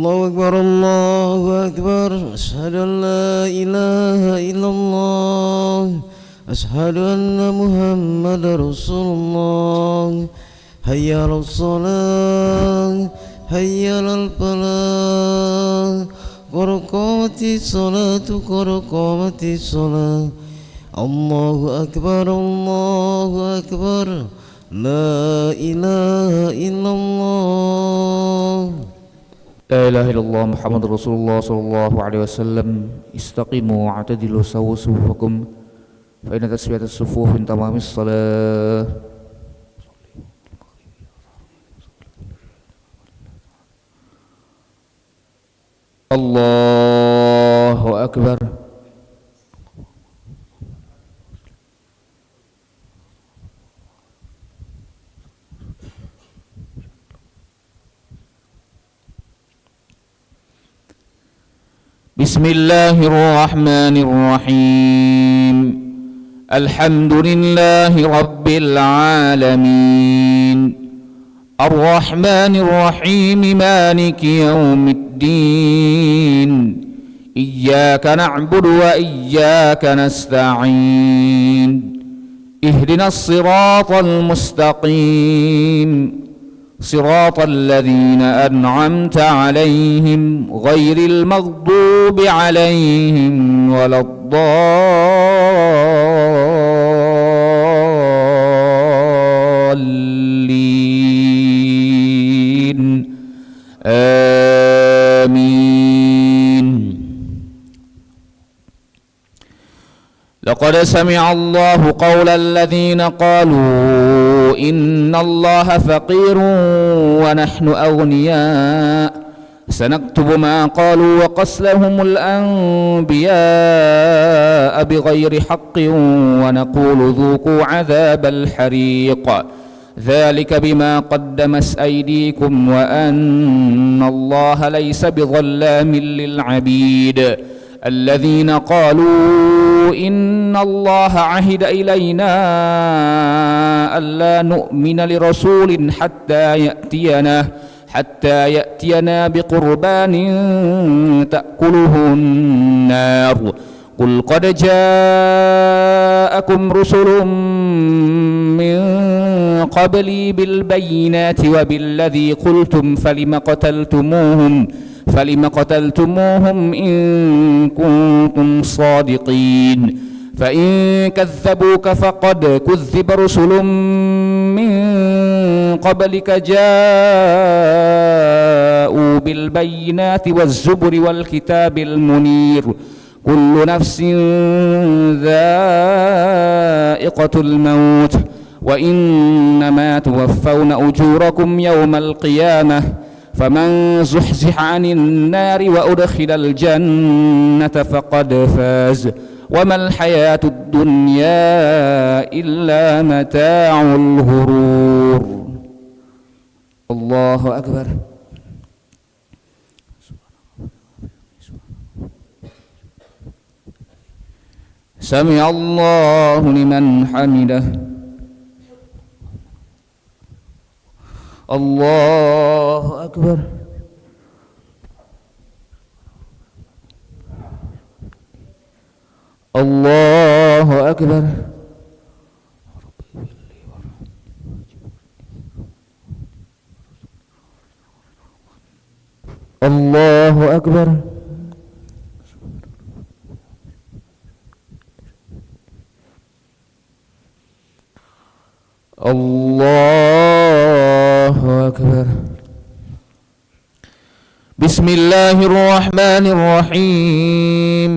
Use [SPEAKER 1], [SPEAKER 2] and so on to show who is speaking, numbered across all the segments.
[SPEAKER 1] الله أكبر الله أكبر أشهد أن لا إله إلا الله أشهد أن محمد رسول الله حي على الصلاة حي على الفلاح قد قامت الصلاة قد قامت الصلاة الله أكبر الله أكبر لا إله إلا الله
[SPEAKER 2] لا إله إلا الله محمد رسول الله صلى الله عليه وسلم استقيموا واعتدلوا سووا صفوفكم فإن تسوية الصفوف من تمام الصلاة الله أكبر بسم الله الرحمن الرحيم الحمد لله رب العالمين الرحمن الرحيم مالك يوم الدين إياك نعبد وإياك نستعين اهدنا الصراط المستقيم صراط الذين أنعمت عليهم غير المغضوب عليهم ولا الضالين آمين. لقد سمع الله قول الذين قالوا إن الله فقير ونحن أغنياء سنكتب ما قالوا وقتلهم الأنبياء بغير حق ونقول ذوقوا عذاب الحريق ذلك بما قدمت أيديكم وأن الله ليس بظلام للعبيد الذين قالوا إن الله عهد إلينا ألا نؤمن لرسول حتى يأتينا بقربان تأكله النار قل قد جاءكم رسل من قبلي بالبينات وبالذي قلتم فلم قتلتموهم إن كنتم صادقين فإن كذبوك فقد كذب رسل من قبلك جاءوا بالبينات والزبر والكتاب المنير كل نفس ذائقة الموت وإنما توفون أجوركم يوم القيامة فمن زحزح عن النار وأدخل الجنة فقد فاز وما الحياة الدنيا إلا متاع الغرور. الله أكبر. سمع الله لمن حمده. الله أكبر. الله أكبر. الله أكبر. الله أكبر. بسم الله الرحمن الرحيم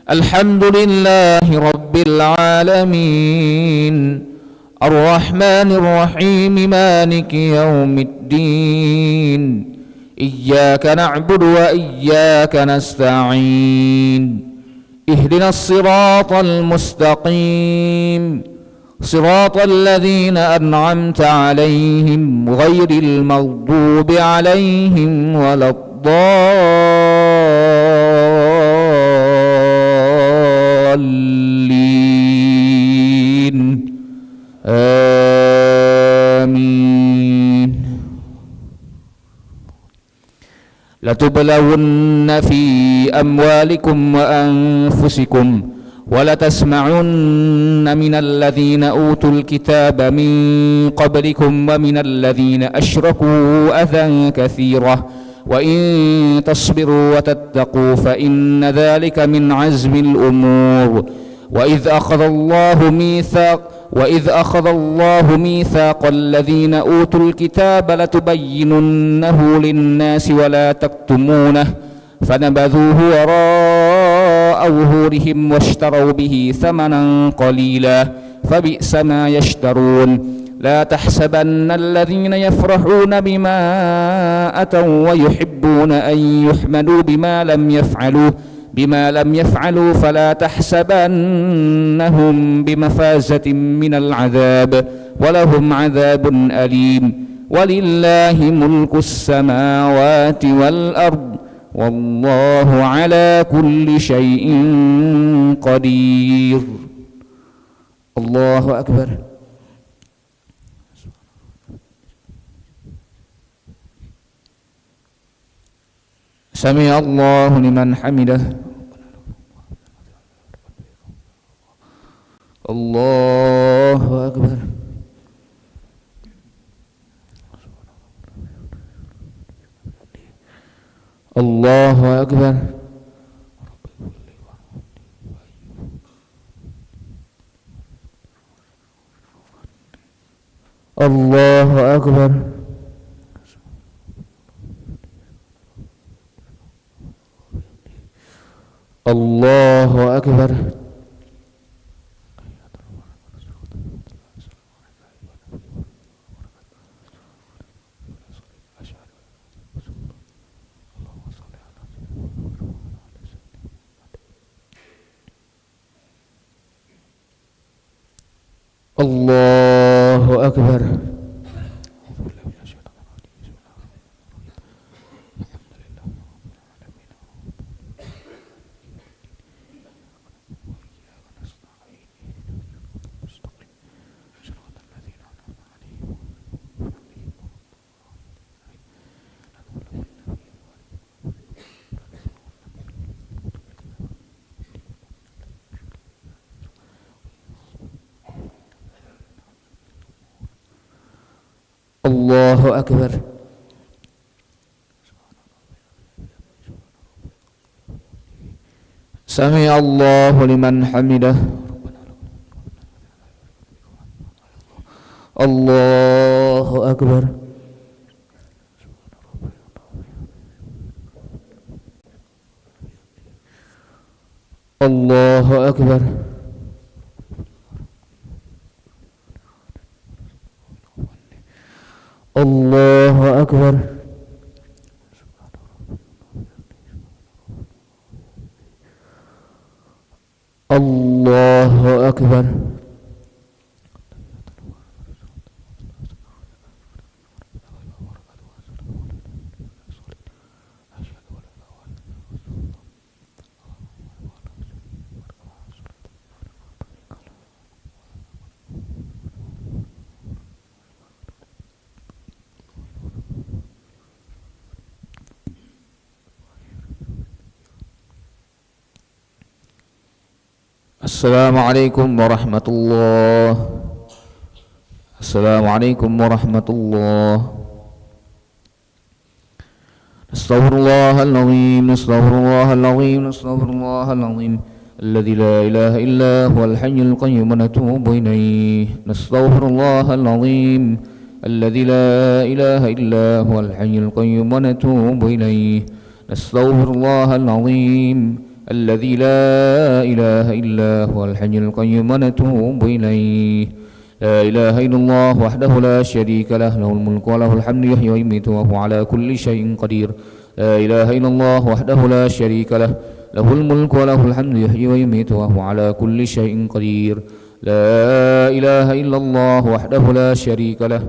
[SPEAKER 2] الحمد لله رب العالمين الرحمن الرحيم مالك يوم الدين إياك نعبد وإياك نستعين اهدنا الصراط المستقيم صراط الذين أنعمت عليهم غير المغضوب عليهم ولا الضالين آمين. لتبلون في أموالكم وأنفسكم ولتسمعن من الذين أوتوا الكتاب من قبلكم ومن الذين أشركوا أذى كثيرا وإن تصبروا وتتقوا فإن ذلك من عزم الأمور وإذ أخذ الله ميثاق الذين أوتوا الكتاب لتبيننه للناس ولا تكتمونه فنبذوه وراء ظهورهم واشتروا به ثمنا قليلا فبئس ما يشترون لا تحسبن الذين يفرحون بما أتوا ويحبون أن يحمدوا بما لم يفعلوا فلا تحسبنهم بمفازة من العذاب ولهم عذاب أليم ولله ملك السماوات والأرض والله على كل شيء قدير. الله أكبر. سمع الله لمن حمده. الله أكبر. الله أكبر. الله أكبر. الله أكبر. الله أكبر. الله أكبر. سمع الله لمن حمده. الله أكبر. الله أكبر. الله أكبر. الله أكبر. Assalamualaikum warahmatullahi. Assalamualaikum warahmatullahi. Astaghfirullahaladzim. Astaghfirullahaladzim. Astaghfirullahaladzim. Alladzi la ilaha illa huwal hayyul qayyum wa natubu ilaih. Astaghfirullahaladzim. Alladzi la ilaha illa huwal hayyul qayyum wa natubu ilaih. Astaghfirullahaladzim. الذي لا إله إلا هو الحي القيوم ونتوب إليه. لا إله إلا الله وحده لا شريك له له الملك وله الحمد يحيي ويميت وهو على كل شيء قدير. لا إله إلا الله وحده لا شريك له له الملك وله الحمد يحيي ويميت وهو على كل شيء قدير. لا إله إلا الله وحده لا شريك له